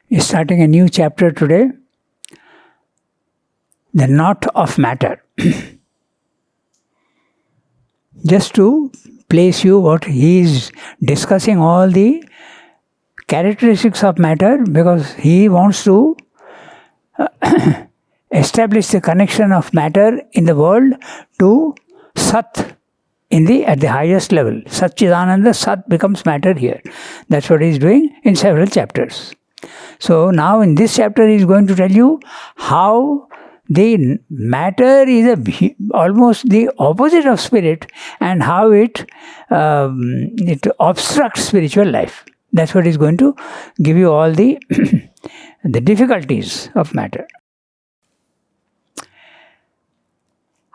is starting a new chapter today, the knot of matter. Just to place you what he is discussing, all the characteristics of matter, because he wants to establish the connection of matter in the world to Sat at the highest level. Satchidananda, Sat becomes matter here. That's what he is doing in several chapters. So now in this chapter he is going to tell you how the matter is almost the opposite of spirit, and how it obstructs spiritual life. That's what he's going to give you, all the the difficulties of matter.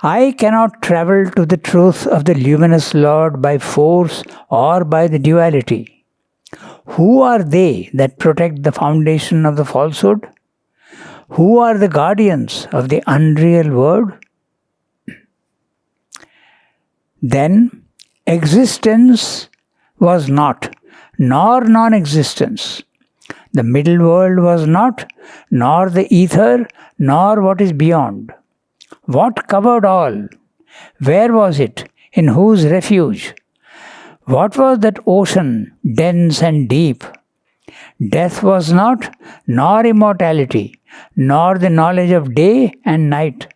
I cannot travel to the truth of the luminous Lord by force or by the duality. Who are they that protect the foundation of the falsehood? Who are the guardians of the unreal word? Then existence was not, nor non-existence. The middle world was not, nor the ether, nor what is beyond. What covered all? Where was it? In whose refuge? What was that ocean, dense and deep? Death was not, nor immortality, nor the knowledge of day and night.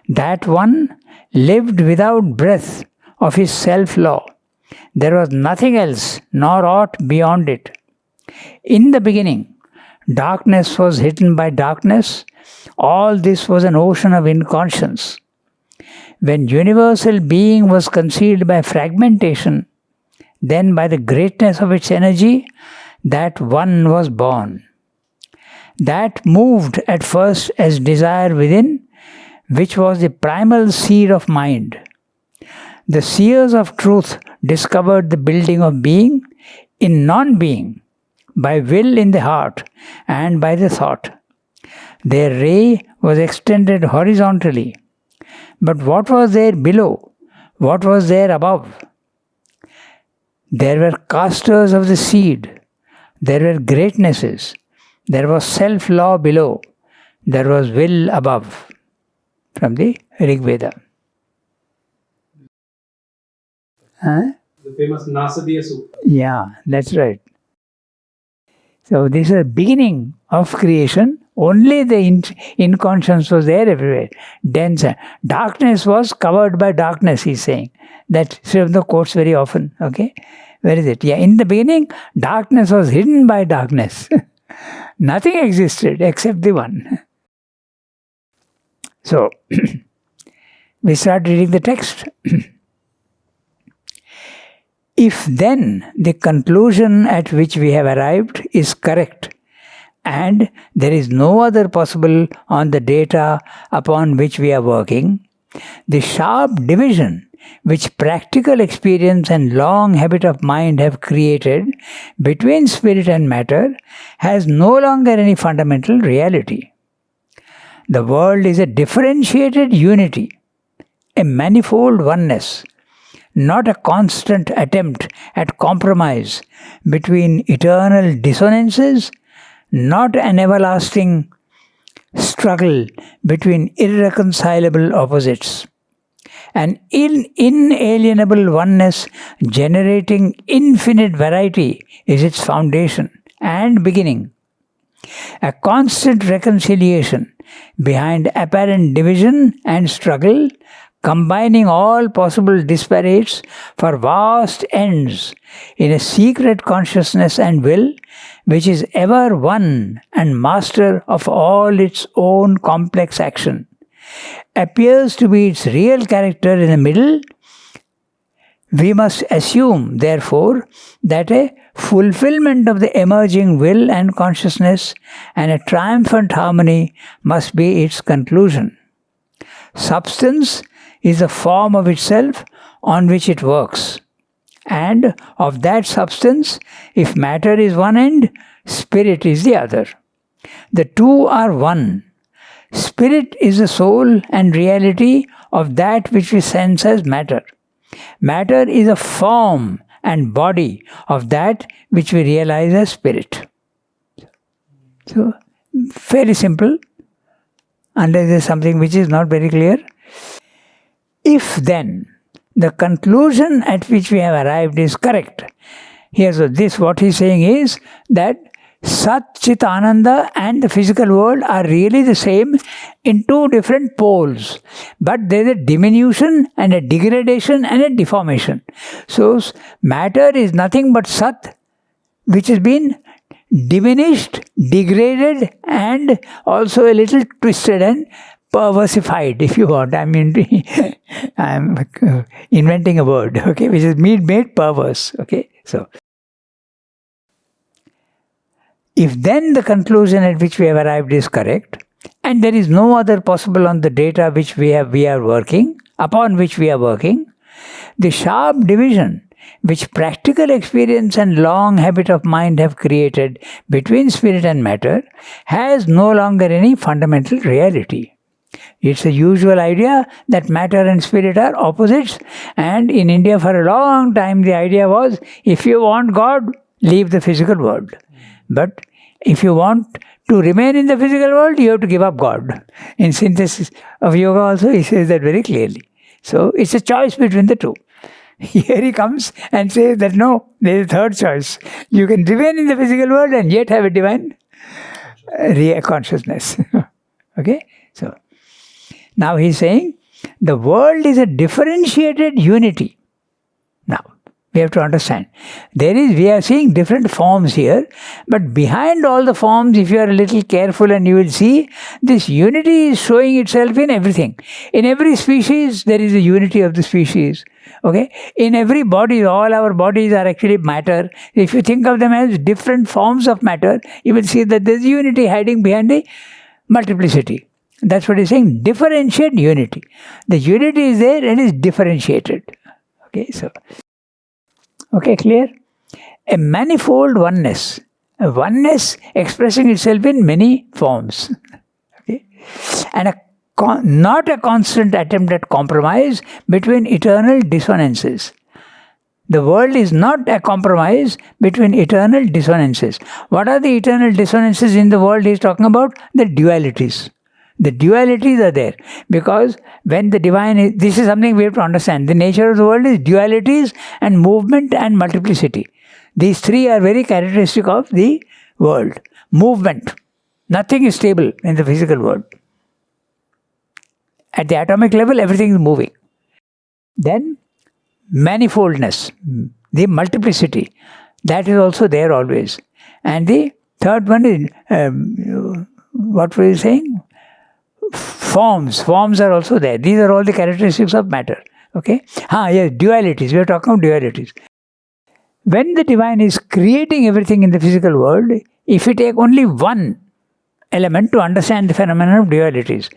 That one lived without breath of his self-law. There was nothing else, nor aught beyond it. In the beginning, darkness was hidden by darkness. All this was an ocean of inconscience. When universal being was concealed by fragmentation, then by the greatness of its energy, that one was born. That moved at first as desire within, which was the primal seed of mind. The seers of truth discovered the building of being in non-being, by will in the heart and by the thought. Their ray was extended horizontally. But what was there below? What was there above? There were casters of the seed. There were greatnesses. There was self-law below. There was will above. From the Rig Veda. The famous Nasadiya Sutra. Yeah, that's right. So this is the beginning of creation. Only the inconscience was there everywhere. Dense. Darkness was covered by darkness, he's saying. That Sri Aurobindo quotes very often. Okay? Where is it? Yeah, in the beginning, darkness was hidden by darkness. Nothing existed except the one. So, we start reading the text. If then the conclusion at which we have arrived is correct, and there is no other possible on the data upon which we are working, the sharp division which practical experience and long habit of mind have created between spirit and matter has no longer any fundamental reality. The world is a differentiated unity, a manifold oneness, not a constant attempt at compromise between eternal dissonances, not an everlasting struggle between irreconcilable opposites. An inalienable oneness generating infinite variety is its foundation and beginning. A constant reconciliation behind apparent division and struggle, combining all possible disparates for vast ends in a secret consciousness and will, which is ever one and master of all its own complex action, appears to be its real character in the middle. We must assume, therefore, that a fulfillment of the emerging will and consciousness and a triumphant harmony must be its conclusion. Substance is the form of itself on which it works. And of that substance, if matter is one end, spirit is the other. The two are one. Spirit is the soul and reality of that which we sense as matter. Matter is a form and body of that which we realize as spirit. So, fairly simple, unless there is something which is not very clear. If then the conclusion at which we have arrived is correct, here's what he's saying is that Sat, Chit, Ananda and the physical world are really the same in two different poles. But there is a diminution and a degradation and a deformation. So, matter is nothing but Sat, which has been diminished, degraded and also a little twisted and perversified, if you want. I mean, I'm inventing a word, okay, which is made perverse, okay. So, if then the conclusion at which we have arrived is correct, and there is no other possible on the data which upon which we are working, the sharp division which practical experience and long habit of mind have created between spirit and matter has no longer any fundamental reality. It's a usual idea that matter and spirit are opposites, and in India for a long time the idea was, if you want God, leave the physical world. But if you want to remain in the physical world, you have to give up God. In Synthesis of Yoga also he says that very clearly. So it's a choice between the two. Here he comes and says that no, there is a third choice. You can remain in the physical world and yet have a divine consciousness. Okay? So now he's saying the world is a differentiated unity. Now, we have to understand. We are seeing different forms here, but behind all the forms, if you are a little careful and you will see, this unity is showing itself in everything. In every species, there is a unity of the species. Okay? In every body, all our bodies are actually matter. If you think of them as different forms of matter, you will see that there is unity hiding behind the multiplicity. That's what he's saying, differentiate unity. The unity is there and is differentiated. Okay, so... Okay, clear? A manifold oneness. A oneness expressing itself in many forms. Okay? And not a constant attempt at compromise between eternal dissonances. The world is not a compromise between eternal dissonances. What are the eternal dissonances in the world he's talking about? The dualities. The dualities are there because when the divine is, this is something we have to understand. The nature of the world is dualities and movement and multiplicity. These three are very characteristic of the world. Movement. Nothing is stable in the physical world. At the atomic level, everything is moving. Then, manifoldness, the multiplicity, that is also there always. And the third one is, what were you saying? Forms are also there. These are all the characteristics of matter. Okay? Yes, dualities. We are talking about dualities. When the divine is creating everything in the physical world, if we take only one element to understand the phenomenon of dualities,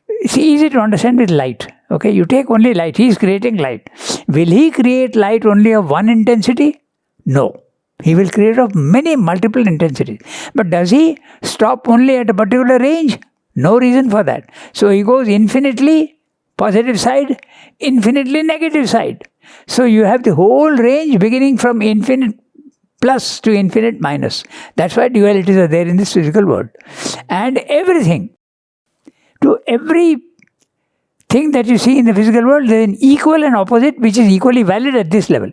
it's easy to understand with light. Okay? You take only light. He is creating light. Will he create light only of one intensity? No. He will create of many multiple intensities. But does he stop only at a particular range? No reason for that. So he goes infinitely positive side, infinitely negative side. So you have the whole range beginning from infinite plus to infinite minus. That's why dualities are there in this physical world. And everything, to every thing that you see in the physical world, there is an equal and opposite which is equally valid at this level.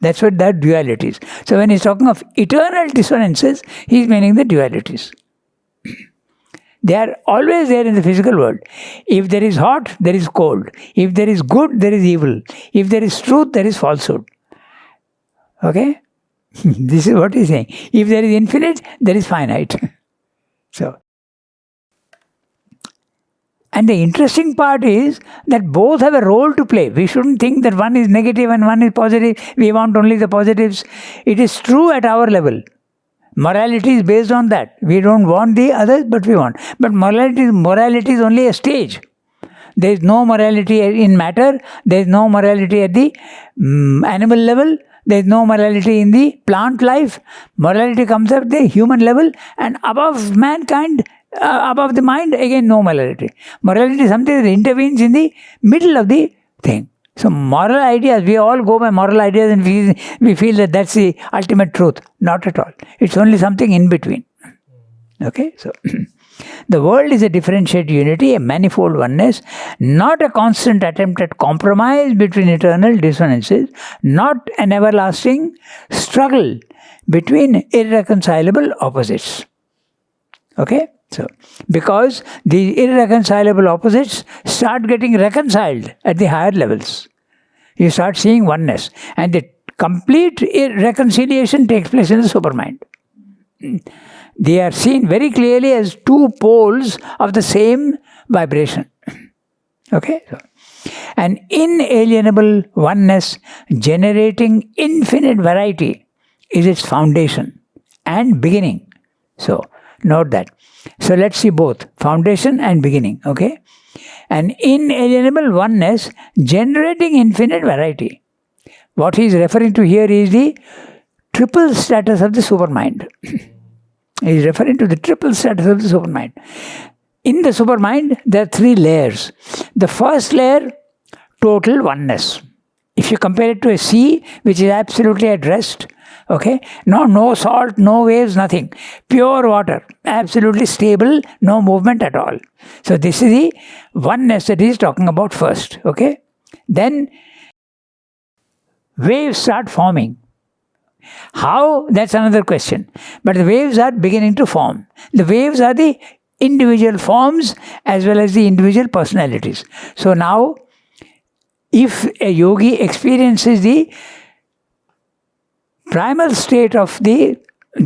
That's what that duality is. So when he's talking of eternal dissonances, he's meaning the dualities. They are always there in the physical world. If there is hot, there is cold. If there is good, there is evil. If there is truth, there is falsehood. Okay? This is what he's saying. If there is infinite, there is finite. So, and the interesting part is that both have a role to play. We shouldn't think that one is negative and one is positive. We want only the positives. It is true at our level. Morality is based on that. We don't want the others, but we want. But morality is only a stage. There is no morality in matter. There is no morality at the animal level. There is no morality in the plant life. Morality comes at the human level, and above mankind, above the mind, again no morality. Morality is something that intervenes in the middle of the thing. So moral ideas, we all go by moral ideas and we feel that that's the ultimate truth. Not at all. It's only something in between. Okay, so the world is a differentiated unity, a manifold oneness, not a constant attempt at compromise between eternal dissonances, not an everlasting struggle between irreconcilable opposites. Okay, so because the irreconcilable opposites start getting reconciled at the higher levels, you start seeing oneness, and the complete reconciliation takes place in the supermind. They are seen very clearly as two poles of the same vibration. Okay? So, an inalienable oneness generating infinite variety is its foundation and beginning. So, note that. So, let's see both foundation and beginning. Okay? An inalienable oneness generating infinite variety. What he is referring to here is the triple status of the supermind. He is referring to the triple status of the supermind. In the supermind, there are three layers. The first layer, total oneness. If you compare it to a sea, which is absolutely at rest, okay, no salt, no waves, nothing. Pure water, absolutely stable, no movement at all. So this is the oneness that he is talking about first, okay. Then waves start forming. How? That's another question. But the waves are beginning to form. The waves are the individual forms as well as the individual personalities. So now, if a yogi experiences the primal state of the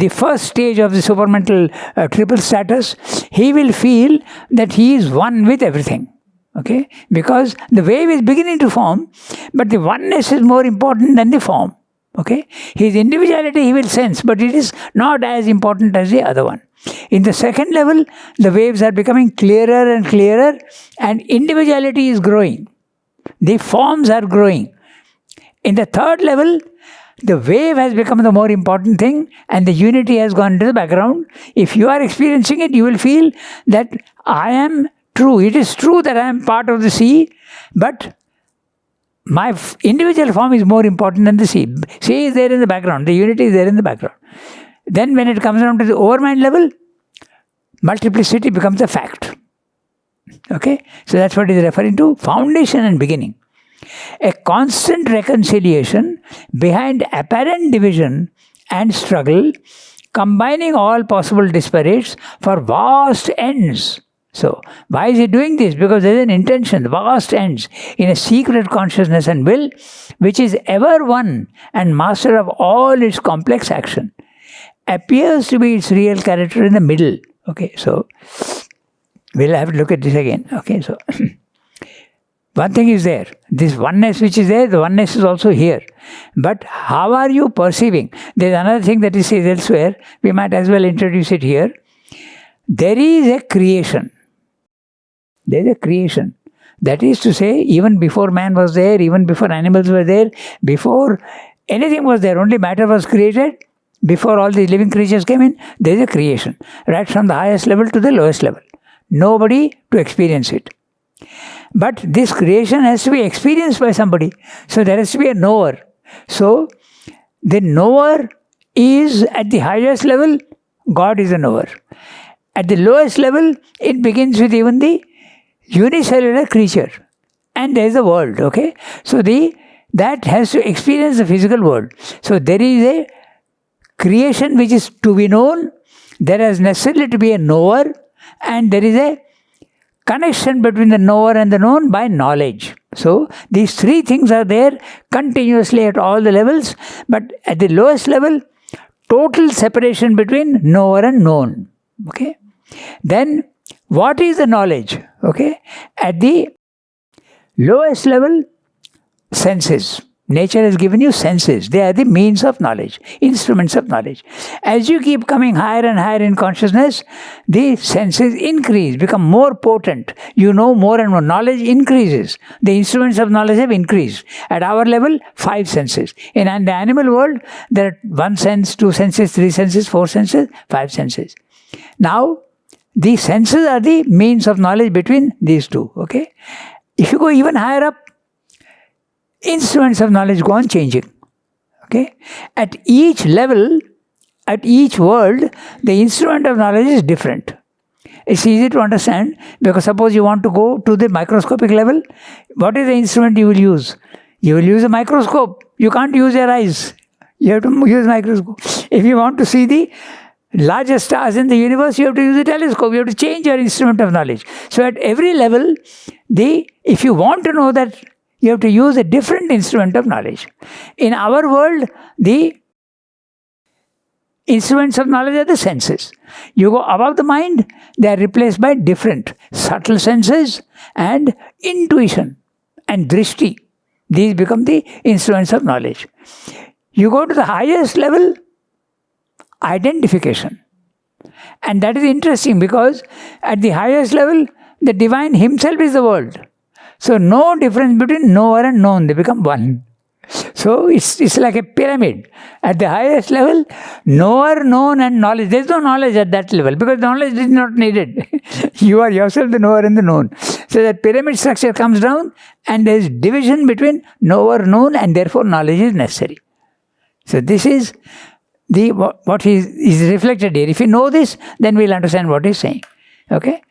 first stage of the supermental triple status, he will feel that he is one with everything. Okay? Because the wave is beginning to form, but the oneness is more important than the form. Okay? His individuality he will sense, but it is not as important as the other one. In the second level, the waves are becoming clearer and clearer, and individuality is growing. The forms are growing. In the third level, the wave has become the more important thing, and the unity has gone into the background. If you are experiencing it, you will feel that I am true. It is true that I am part of the sea, but my individual form is more important than the sea. Sea is there in the background. The unity is there in the background. Then when it comes down to the overmind level, multiplicity becomes a fact. Okay? So that's what is referring to foundation and beginning. A constant reconciliation behind apparent division and struggle, combining all possible disparates for vast ends. So, why is he doing this? Because there is an intention, vast ends, in a secret consciousness and will, which is ever one and master of all its complex action, appears to be its real character in the middle. Okay, so, we'll have to look at this again. Okay, so, one thing is there, this oneness which is there, the oneness is also here. But how are you perceiving? There is another thing that he says elsewhere, we might as well introduce it here. There is a creation. There is a creation. That is to say, even before man was there, even before animals were there, before anything was there, only matter was created, before all these living creatures came in, there is a creation. Right from the highest level to the lowest level. Nobody to experience it. But this creation has to be experienced by somebody. So there has to be a knower. So the knower is at the highest level, God is a knower. At the lowest level, it begins with even the unicellular creature. And there is a world, okay? So that has to experience the physical world. So there is a creation which is to be known. There has necessarily to be a knower. And there is a connection between the knower and the known by knowledge. So these three things are there continuously at all the levels. But at the lowest level, total separation between knower and known. Okay? Then, what is the knowledge? Okay? At the lowest level, senses. Nature has given you senses. They are the means of knowledge, instruments of knowledge. As you keep coming higher and higher in consciousness, the senses increase, become more potent. You know more and more. Knowledge increases. The instruments of knowledge have increased. At our level, 5 senses. In the animal world, there are 1 sense, 2 senses, 3 senses, 4 senses, 5 senses. Now, the senses are the means of knowledge between these two. Okay? If you go even higher up, instruments of knowledge go on changing. Okay? At each level, at each world, the instrument of knowledge is different. It's easy to understand because suppose you want to go to the microscopic level, what is the instrument you will use? You will use a microscope. You can't use your eyes. You have to use a microscope. If you want to see the largest stars in the universe, you have to use a telescope. You have to change your instrument of knowledge. So at every level, if you want to know that, you have to use a different instrument of knowledge. In our world, the instruments of knowledge are the senses. You go above the mind, they are replaced by different subtle senses and intuition and drishti. These become the instruments of knowledge. You go to the highest level, identification. And that is interesting because at the highest level, the divine himself is the world. So no difference between knower and known, they become one. So it's like a pyramid. At the highest level, knower, known and knowledge. There is no knowledge at that level because knowledge is not needed. You are yourself the knower and the known. So that pyramid structure comes down and there is division between knower, known, and therefore knowledge is necessary. So this is what is reflected here. If you know this, then we'll understand what he's saying. Okay?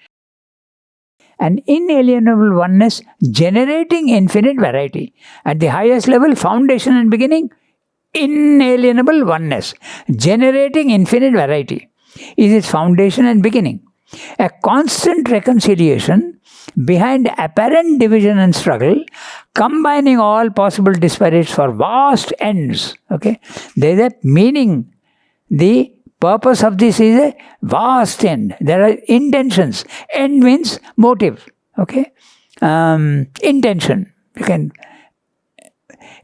An inalienable oneness generating infinite variety. At the highest level, foundation and beginning, inalienable oneness. Generating infinite variety is its foundation and beginning. A constant reconciliation behind apparent division and struggle, combining all possible disparities for vast ends. Okay? There is a meaning. The purpose of this is a vast end. There are intentions. End means motive. Okay? Intention. You can,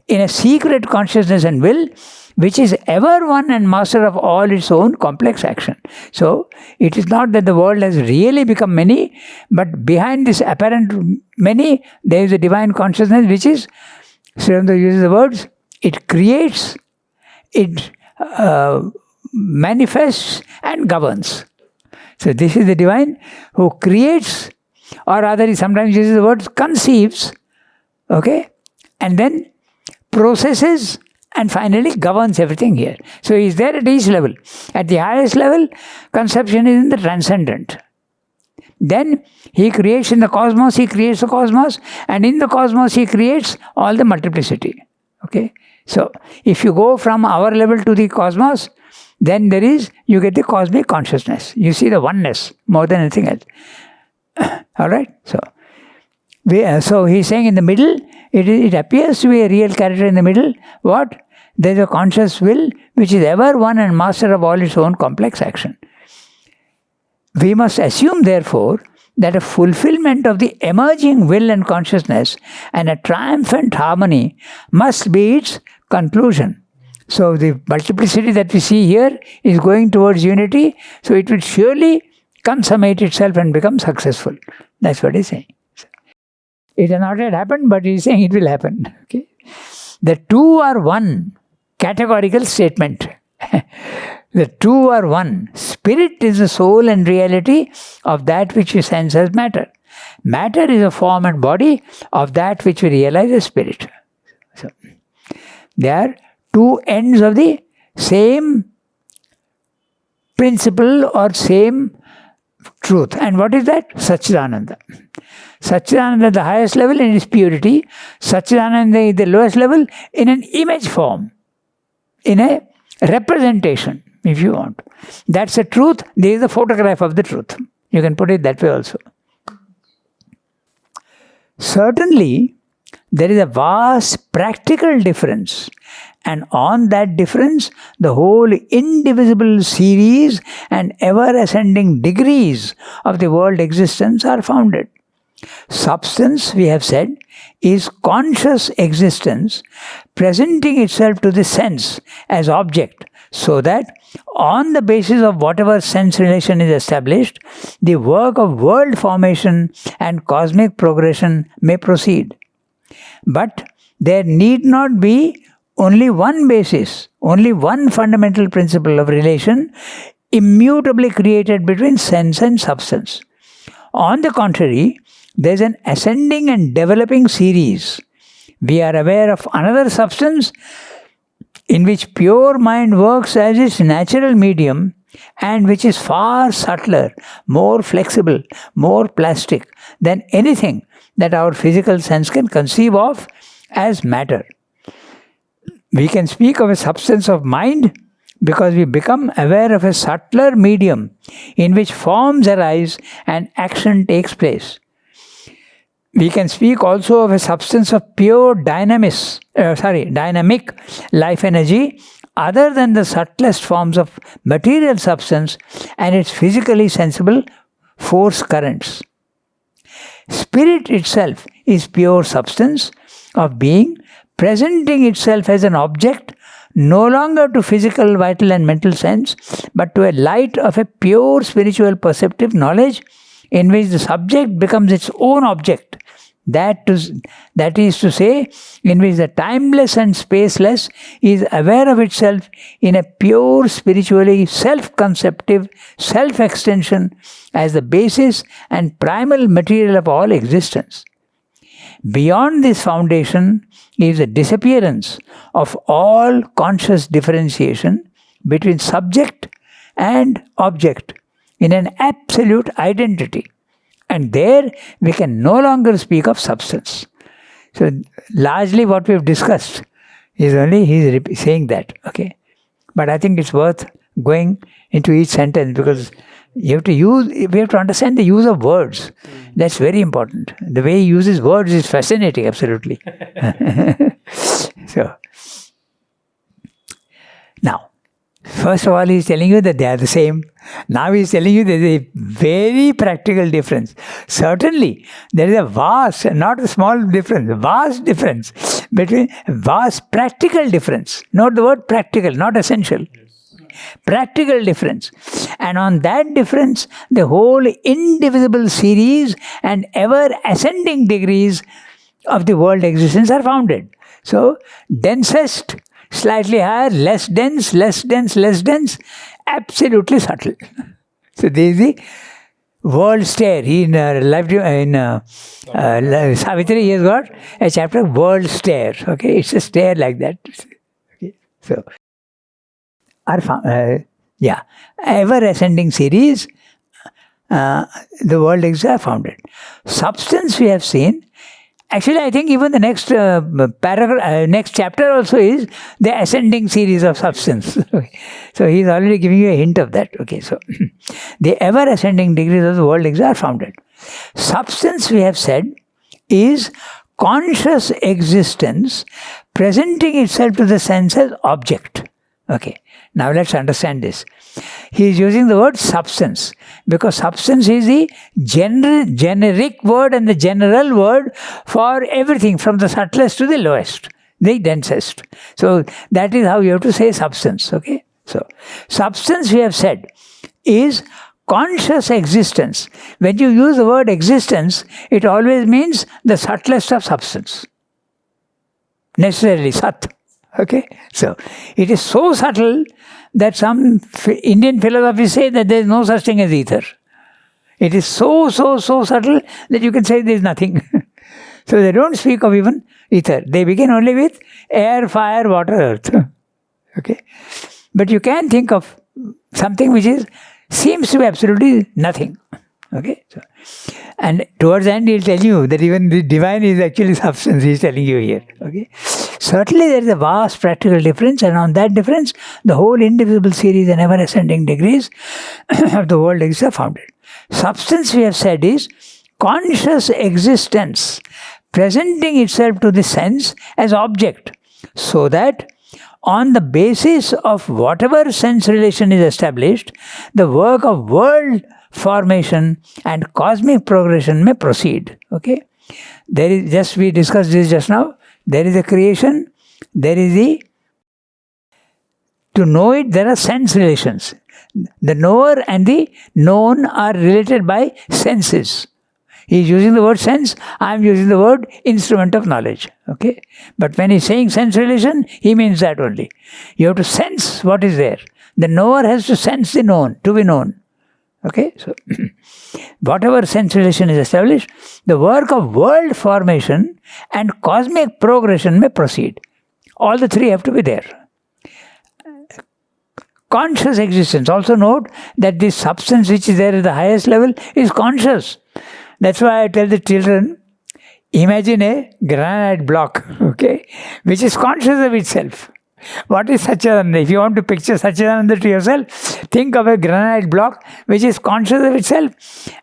in a secret consciousness and will, which is ever one and master of all its own complex action. So, it is not that the world has really become many, but behind this apparent many, there is a divine consciousness which is, Sriraudaram uses the words, it creates, it manifests and governs. So this is the divine who creates, or rather he sometimes uses the word conceives, okay, and then processes and finally governs everything here. So he is there at each level. At the highest level, conception is in the transcendent. Then he creates in the cosmos, he creates the cosmos, and in the cosmos he creates all the multiplicity. Okay. So if you go from our level to the cosmos, then you get the cosmic consciousness. You see the oneness more than anything else. Alright? So he's saying in the middle, it appears to be a real character in the middle. What? There is a conscious will which is ever one and master of all its own complex action. We must assume, therefore, that a fulfillment of the emerging will and consciousness and a triumphant harmony must be its conclusion. So the multiplicity that we see here is going towards unity, so it will surely consummate itself and become successful. That's what he's saying. It has not yet happened, but he's saying it will happen. Okay? The two are one. Categorical statement. The two are one. Spirit is the soul and reality of that which we sense as matter. Matter is a form and body of that which we realize as spirit. So, they are two ends of the same principle or same truth. And what is that? Satchidananda. Satchidananda, the highest level in its purity. Satchidananda, the lowest level, in an image form. In a representation, if you want. That's the truth. There is a photograph of the truth. You can put it that way also. Certainly, there is a vast practical difference. And on that difference, the whole indivisible series and ever-ascending degrees of the world existence are founded. Substance, we have said, is conscious existence presenting itself to the sense as object, so that on the basis of whatever sense relation is established, the work of world formation and cosmic progression may proceed. But there need not be only one basis, only one fundamental principle of relation immutably created between sense and substance. On the contrary, there is an ascending and developing series we are aware of another substance in which pure mind works as its natural medium and which is far subtler, more flexible, more plastic than anything that our physical sense can conceive of as matter. We can speak of a substance of mind because we become aware of a subtler medium in which forms arise and action takes place. We can speak also of a substance of pure dynamic life energy other than the subtlest forms of material substance and its physically sensible force currents. Spirit itself is pure substance of being, presenting itself as an object no longer to physical, vital and mental sense, but to a light of a pure spiritual perceptive knowledge in which the subject becomes its own object. That is to say, in which the timeless and spaceless is aware of itself in a pure spiritually self-conceptive self-extension as the basis and primal material of all existence. Beyond this foundation is the disappearance of all conscious differentiation between subject and object in an absolute identity. And there we can no longer speak of substance. So largely what we have discussed is only he is saying that. Okay, but I think it's worth going into each sentence because we have to understand the use of words. That's very important. The way he uses words is fascinating, absolutely. So now, first of all, he is telling you that they are the same. Now he is telling you there is a very practical difference. Certainly, there is a vast, not a small difference, vast difference between vast practical difference. Note the word practical, not essential. Practical difference. And on that difference, the whole indivisible series and ever ascending degrees of the world existence are founded. So, densest, slightly higher, less dense, less dense, less dense, absolutely subtle. So this is the world stare. In Savitri, he has got a chapter, World Stare. Okay, it's a stare like that. Okay, so ever ascending series, the world exists are founded. Substance we have seen. Actually, I think even the next paragraph, next chapter also is the ascending series of substance. Okay. So he is already giving you a hint of that. Okay, so the ever ascending degrees of the world are founded. Substance, we have said, is conscious existence presenting itself to the sense as object. Okay, now let's understand this. He is using the word substance because substance is the generic word and the general word for everything from the subtlest to the lowest, the densest. So that is how you have to say substance. Okay, so substance, we have said, is conscious existence. When you use the word existence, it always means the subtlest of substance. Necessarily sat. Okay, so it is so subtle that some Indian philosophies say that there is no such thing as ether. It is so subtle that you can say there is nothing. So they don't speak of even ether. They begin only with air, fire, water, earth. Okay, but you can think of something which seems to be absolutely nothing. Okay, so, and towards the end he will tell you that even the divine is actually substance. He is telling you here. Okay, certainly there is a vast practical difference, and on that difference, the whole indivisible series and ever ascending degrees of the world are founded. Substance, we have said, is conscious existence presenting itself to the sense as object, so that on the basis of whatever sense relation is established, the work of world formation and cosmic progression may proceed. Okay, there is we discussed this just now. There is a creation. There is to know it. There are sense relations. The knower and the known are related by senses. He is using the word sense. I am using the word instrument of knowledge. Okay, but when he is saying sense relation, he means that only. You have to sense what is there. The knower has to sense the known, to be known. Okay, so whatever sense relation is established, the work of world formation and cosmic progression may proceed. All the three have to be there. Conscious existence. Also note that this substance which is there at the highest level is conscious. That's why I tell the children, imagine a granite block, okay, which is conscious of itself. What is Satchidananda? If you want to picture Satchidananda to yourself, think of a granite block which is conscious of itself.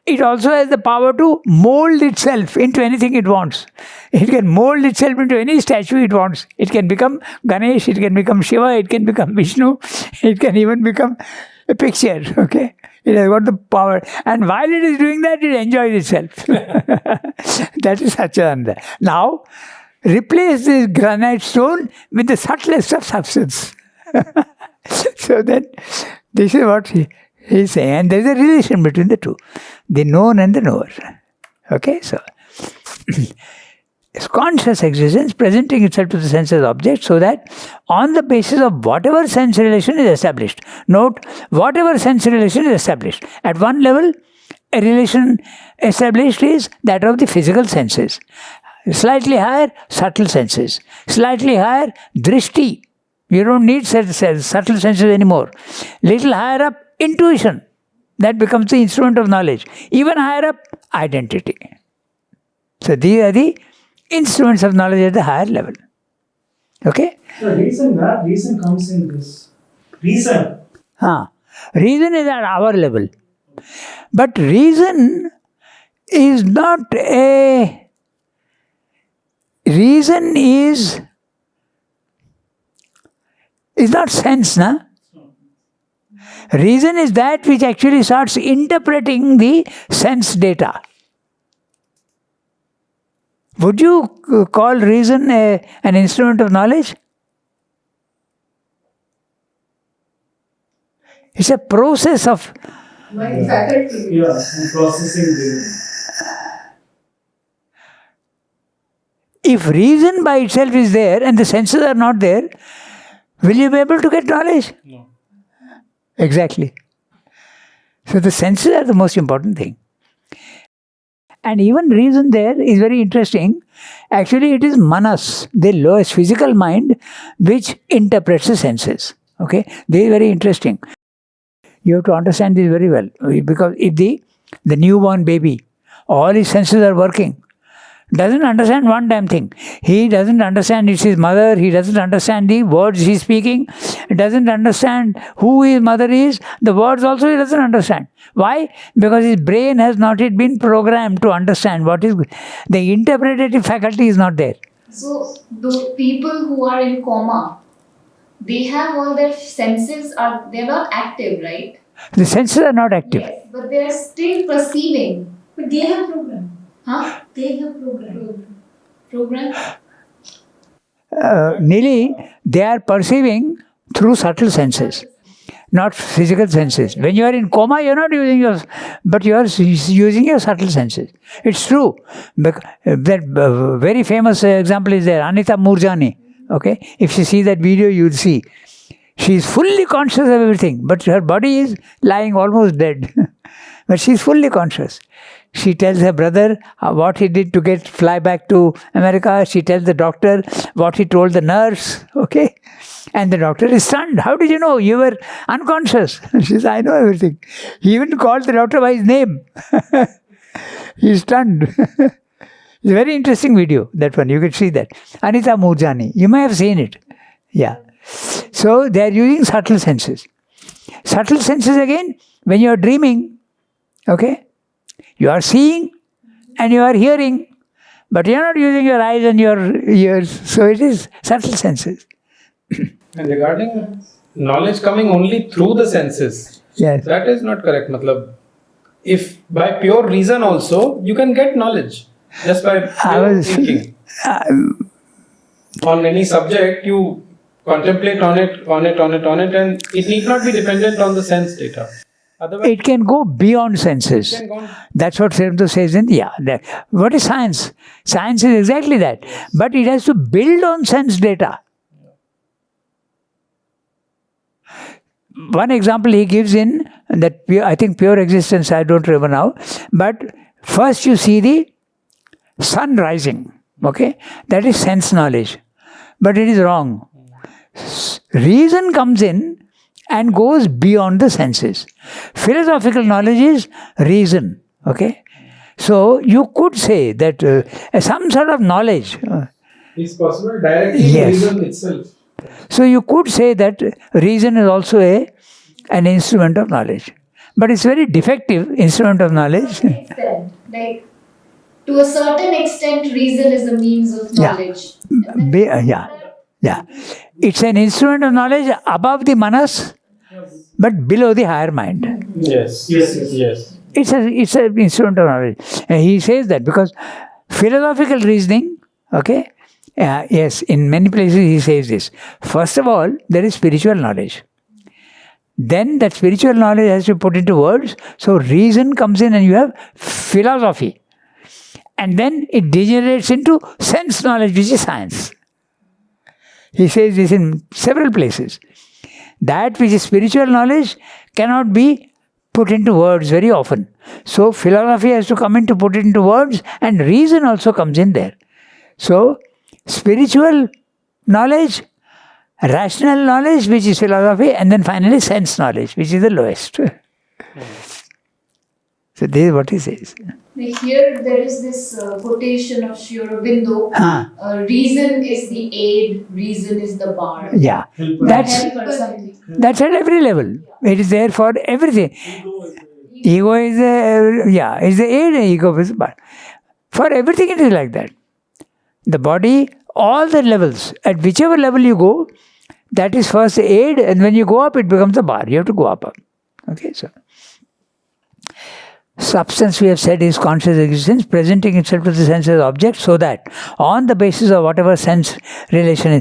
It also has the power to mold itself into anything it wants. It can mold itself into any statue it wants. It can become Ganesh, it can become Shiva, it can become Vishnu, it can even become a picture, okay? It has got the power. And while it is doing that, it enjoys itself. That is Satchidananda. Now, replace this granite stone with the subtlest of substance. So then, this is what he is saying. And there is a relation between the two. The known and the knower. Okay, so it's conscious existence presenting itself to the senses object so that on the basis of whatever sense relation is established. Note, whatever sense relation is established. At one level, a relation established is that of the physical senses. Slightly higher, subtle senses. Slightly higher, drishti. You don't need subtle senses anymore. Little higher up, intuition. That becomes the instrument of knowledge. Even higher up, identity. So these are the instruments of knowledge at the higher level. Okay? The reason, where reason comes in this? Reason. Reason is at our level. But reason is not a... Reason is not sense, na? Reason is that which actually starts interpreting the sense data. Would you call reason an instrument of knowledge? It's a process of... Mind faculty. Yeah, and processing the... If reason by itself is there and the senses are not there, will you be able to get knowledge? No. Exactly. So the senses are the most important thing. And even reason there is very interesting. Actually, it is manas, the lowest physical mind, which interprets the senses. Okay? This is very interesting. You have to understand this very well. Because if the newborn baby, all his senses are working, doesn't understand one damn thing. He doesn't understand it's his mother. He doesn't understand the words he's speaking. He doesn't understand who his mother is. The words also he doesn't understand. Why? Because his brain has not yet been programmed to understand what is... The interpretative faculty is not there. So the people who are in coma, they have all their senses they're not active, right? The senses are not active. Yes, but they're still perceiving. But they have program. Huh? They have program. Program? Nearly, they are perceiving through subtle senses, not physical senses. When you are in coma, you are not using yours, but you are using your subtle senses. It's true. That very famous example is there, Anita Moorjani. Okay? If you see that video, you will see. She is fully conscious of everything, but her body is lying almost dead. But she is fully conscious. She tells her brother what he did to fly back to America. She tells the doctor what he told the nurse. Okay? And the doctor is stunned. How did you know? You were unconscious. She says, I know everything. He even called the doctor by his name. He is stunned. It's a very interesting video, that one. You can see that. Anita Moorjani. You may have seen it. Yeah. So they are using subtle senses. Subtle senses again, when you are dreaming, okay, you are seeing and you are hearing, but you are not using your eyes and your ears. So it is subtle senses. And regarding knowledge coming only through the senses, Yes. that is not correct. Matlab, if by pure reason also, you can get knowledge just by pure thinking. On any subject, you contemplate on it, and it need not be dependent on the sense data. Otherwise, It can go beyond senses. That's what Srimto says in, what is science? Science is exactly that. But it has to build on sense data. One example he gives in that I think pure existence, I don't remember now. But first you see the sun rising. Okay? That is sense knowledge. But it is wrong. Reason comes in and goes beyond the senses. Philosophical knowledge is reason. Okay? So you could say that some sort of knowledge. It's possible directly Yes. reason itself. So you could say that reason is also an instrument of knowledge. But it's very defective instrument of knowledge. Extent, like to a certain extent, reason is a means of Yeah. knowledge. And then Yeah. It's an instrument of knowledge above the manas, but below the higher mind. Yes. Yes, yes. Yes. It's an instrument of knowledge. And he says that because philosophical reasoning, okay, yes, in many places he says this. First of all, there is spiritual knowledge. Then that spiritual knowledge has to be put into words. So reason comes in and you have philosophy. And then it degenerates into sense knowledge, which is science. He says this in several places. That which is spiritual knowledge cannot be put into words very often. So philosophy has to come in to put it into words, and reason also comes in there. So spiritual knowledge, rational knowledge, which is philosophy, and then finally sense knowledge, which is the lowest. So this is what he says. here there is this quotation of Sri Aurobindo. Reason is the aid, reason is the bar. Yeah, that's Help or something. at every level. It is there for everything. Ego is is the aid, and ego is the bar. For everything it is like that. The body, all the levels, at whichever level you go, that is first the aid, and when you go up, it becomes the bar. You have to go up. Okay, so substance, we have said, is conscious existence presenting itself to the sense as object, so that on the basis of whatever sense relation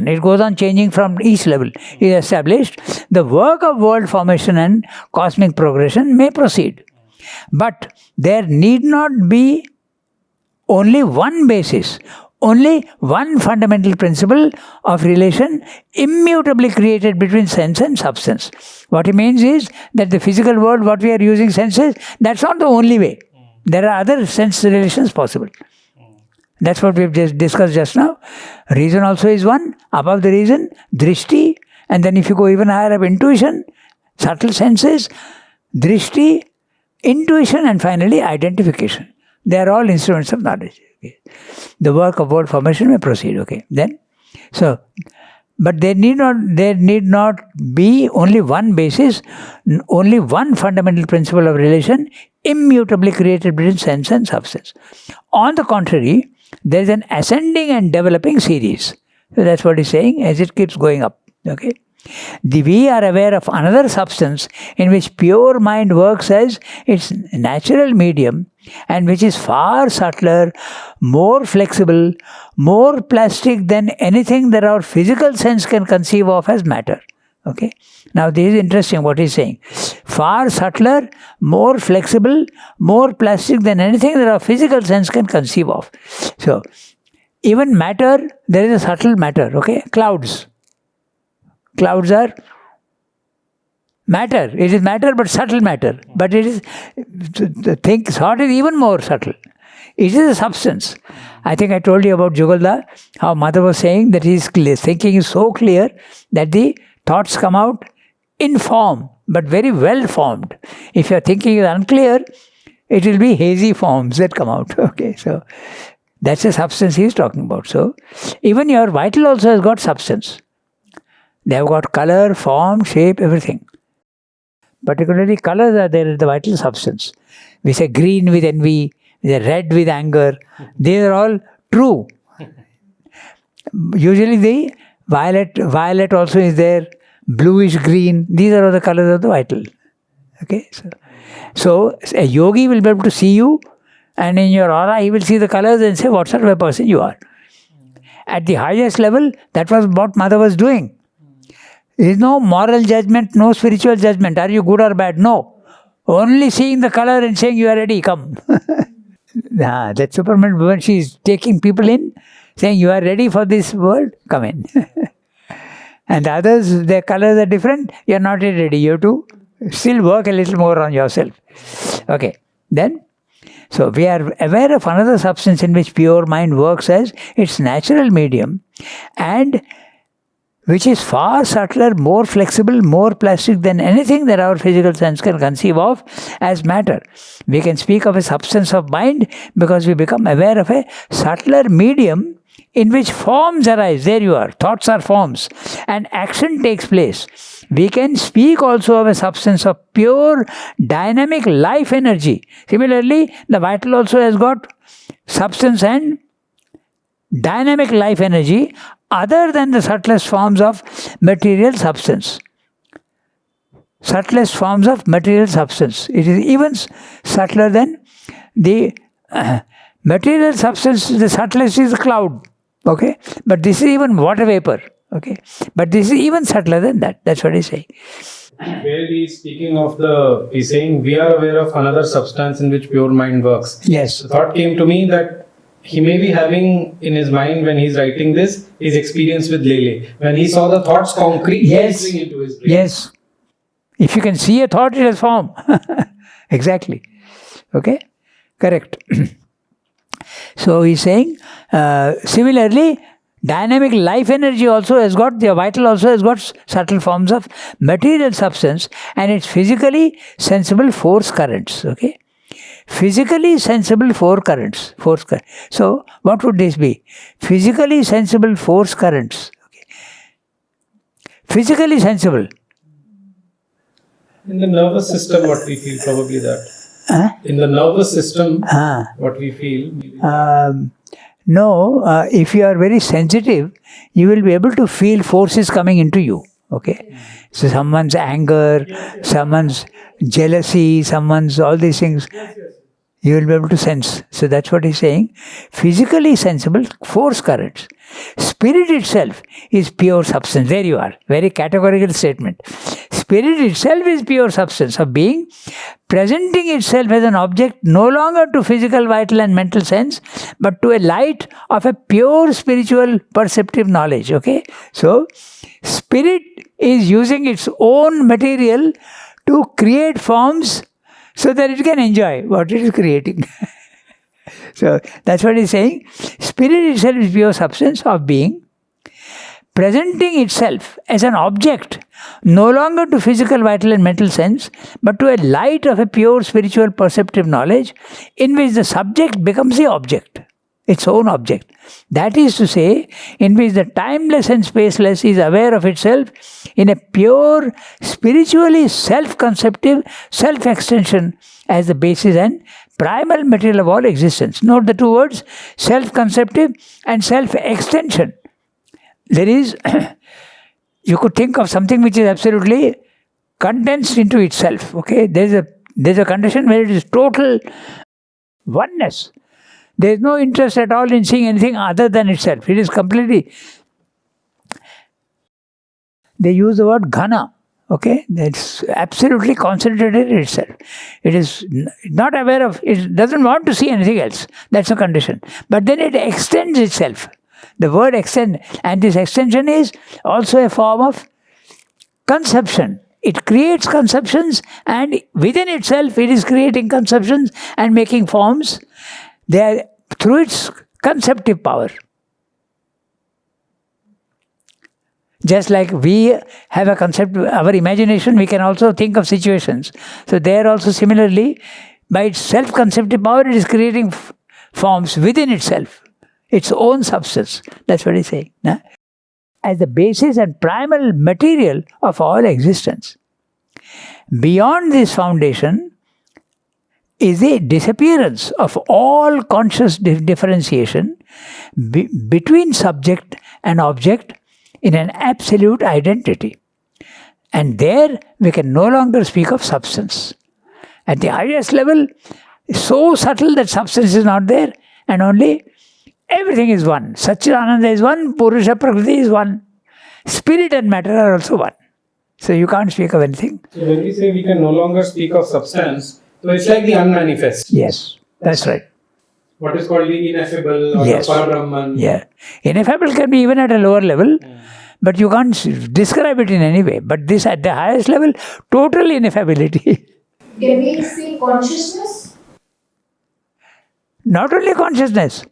it goes on changing from each level is established, the work of world formation and cosmic progression may proceed. But there need not be only one basis, only one fundamental principle of relation immutably created between sense and substance. What he means is that the physical world, what we are using senses, that's not the only way. There are other sense relations possible. That's what we've just discussed just now. Reason also is one. Above the reason, drishti, and then if you go even higher up, intuition, subtle senses, drishti, intuition, and finally identification. They are all instruments of knowledge. Okay. The work of world formation may proceed. Okay. Then, so, but there need not be only one basis, only one fundamental principle of relation immutably created between sense and substance. On the contrary, there is an ascending and developing series. So that's what he's saying as it keeps going up. Okay. We are aware of another substance in which pure mind works as its natural medium, and which is far subtler, more flexible, more plastic than anything that our physical sense can conceive of as matter. Okay. Now this is interesting what he's saying. Far subtler, more flexible, more plastic than anything that our physical sense can conceive of. So, even matter, there is a subtle matter. Okay. Clouds are matter. It is matter, but subtle matter. But it is, thought is even more subtle. It is a substance. I think I told you about Jugalda, how Mother was saying that his thinking is so clear that the thoughts come out in form, but very well formed. If your thinking is unclear, it will be hazy forms that come out. Okay, so that's the substance he is talking about. So even your vital also has got substance. They have got color, form, shape, everything. Particularly colors are there in the vital substance. We say green with envy, we say red with anger. These are all true. Usually the violet also is there, bluish green. These are all the colors of the vital. Okay, so a yogi will be able to see you, and in your aura he will see the colors and say what sort of a person you are. At the highest level, that was what Mother was doing. There is no moral judgment, no spiritual judgment. Are you good or bad? No. Only seeing the color and saying you are ready, come. That Superman woman, she is taking people in, saying you are ready for this world, come in. And the others, their colors are different, you are not yet ready. You have to Still work a little more on yourself. Okay. Then, so we are aware of another substance in which pure mind works as its natural medium, and which is far subtler, more flexible, more plastic than anything that our physical sense can conceive of as matter. We can speak of a substance of mind because we become aware of a subtler medium in which forms arise. There you are. Thoughts are forms. And action takes place. We can speak also of a substance of pure dynamic life energy. Similarly, the vital also has got substance and dynamic life energy other than the subtlest forms of material substance. Subtlest forms of material substance. It is even subtler than the material substance. The subtlest is the cloud. Okay? But this is even water vapor. Okay? But this is even subtler than that. That's what he's saying. Where he's speaking of he's saying we are aware of another substance in which pure mind works. Yes. The thought came to me that he may be having in his mind when he's writing this his experience with Lele. When he saw the thoughts concretely entering into his brain. Yes. If you can see a thought, it has form. Exactly. Okay? Correct. So he's saying, similarly, dynamic life energy also has got, the vital also has got subtle forms of material substance, and it's physically sensible force currents. Okay? Physically sensible force currents. So, what would this be? Physically sensible force currents. Okay. Physically sensible. In the nervous system, what we feel, probably that. In the nervous system, what we feel. No, if you are very sensitive, you will be able to feel forces coming into you. Okay? So, someone's anger, someone's jealousy, someone's all these things. You will be able to sense. So that's what he's saying. Physically sensible force currents. Spirit itself is pure substance. There you are. Very categorical statement. Spirit itself is pure substance of being, presenting itself as an object no longer to physical, vital and mental sense, but to a light of a pure spiritual perceptive knowledge. Okay? So, spirit is using its own material to create forms so that it can enjoy what it is creating. So, that's what he's saying. Spirit itself is pure substance of being, presenting itself as an object, no longer to physical, vital and mental sense, but to a light of a pure spiritual perceptive knowledge, in which the subject becomes the object, its own object. That is to say, in which the timeless and spaceless is aware of itself in a pure, spiritually self-conceptive self-extension as the basis and primal material of all existence. Note the two words, self-conceptive and self-extension. There is, you could think of something which is absolutely condensed into itself. Okay, there's a condition where it is total oneness. There is no interest at all in seeing anything other than itself. It is completely. They use the word ghana. Okay, that's absolutely concentrated in itself. It is not aware of. It doesn't want to see anything else. That's a condition. But then it extends itself. The word extend, and this extension is also a form of conception. It creates conceptions, and within itself it is creating conceptions and making forms. They are through its conceptive power. Just like we have a concept, our imagination, we can also think of situations. So there also similarly, by its self-conceptive power, it is creating forms within itself. Its own substance. That's what he's saying. Nah? As the basis and primal material of all existence. Beyond this foundation is the disappearance of all conscious differentiation between subject and object in an absolute identity. And there we can no longer speak of substance. At the highest level, so subtle that substance is not there, and only everything is one. Satchidananda is one, Purusha Prakriti is one. Spirit and matter are also one. So you can't speak of anything. So when we say we can no longer speak of substance, so it's like the unmanifest. Yes, that's right. What is called the ineffable or Yes. the Parabrahman. Yeah. Ineffable can be even at a lower level, but you can't describe it in any way. But this at the highest level, total ineffability. Can we see consciousness? Not only consciousness,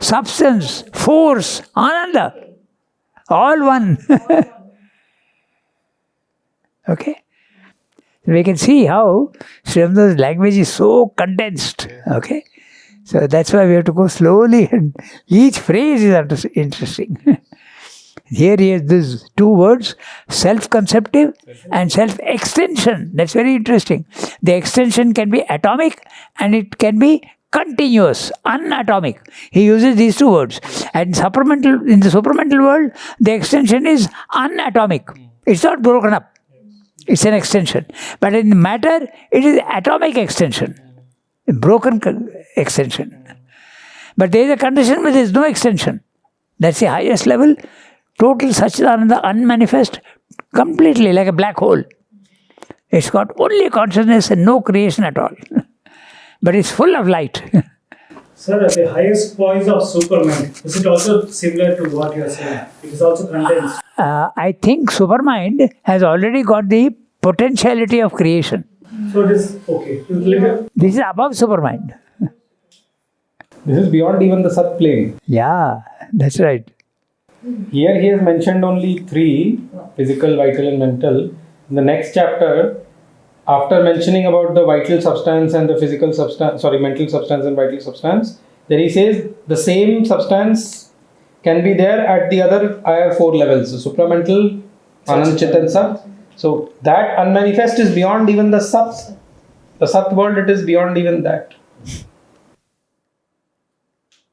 substance, force, ananda, all one. Okay? We can see how Sri Aurobido's language is so condensed. Okay? So that's why we have to go slowly, and each phrase is interesting. Here he has these two words, self-conceptive and self-extension. That's very interesting. The extension can be atomic and it can be continuous, unatomic. He uses these two words. And in the supramental world, the extension is unatomic. It's not broken up. It's an extension. But in matter, it is atomic extension. A broken extension. But there is a condition where there is no extension. That's the highest level. Total Satchidananda, unmanifest, completely like a black hole. It's got only consciousness and no creation at all. But it's full of light. Sir, at the highest poise of Supermind, is it also similar to what you are saying? It is also condensed. I think Supermind has already got the potentiality of creation. So it is okay. It's little. This is above Supermind. This is beyond even the Sat plane. Yeah, that's right. Here he has mentioned only three, physical, vital and mental. In the next chapter, after mentioning about the vital substance and the mental substance and vital substance, then he says the same substance can be there at the other higher four levels, so supramental, Anand, Chit and Sat. So that unmanifest is beyond even the Sat. The Sat world, it is beyond even that.